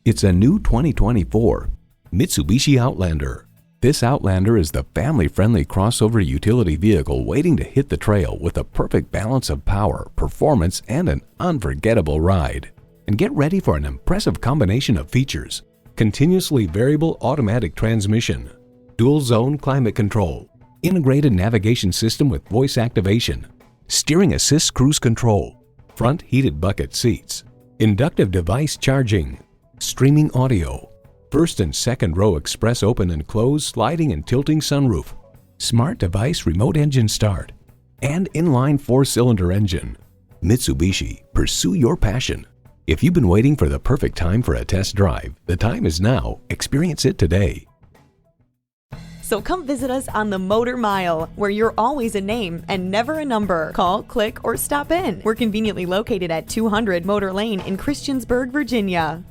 It's a new 2024 Mitsubishi Outlander. This Outlander is the family-friendly crossover utility vehicle waiting to hit the trail with a perfect balance of power, performance, and an unforgettable ride. And get ready for an impressive combination of features: continuously variable automatic transmission, dual-zone climate control, integrated navigation system with voice activation, steering assist cruise control, front heated bucket seats, inductive device charging, streaming audio, first and second row express open and close sliding and tilting sunroof, smart device remote engine start, and inline 4-cylinder engine. Mitsubishi, pursue your passion. If you've been waiting for the perfect time for a test drive, the time is now. Experience it today. So come visit us on the Motor Mile, where you're always a name and never a number. Call, click, or stop in. We're conveniently located at 200 Motor Lane in Christiansburg, Virginia.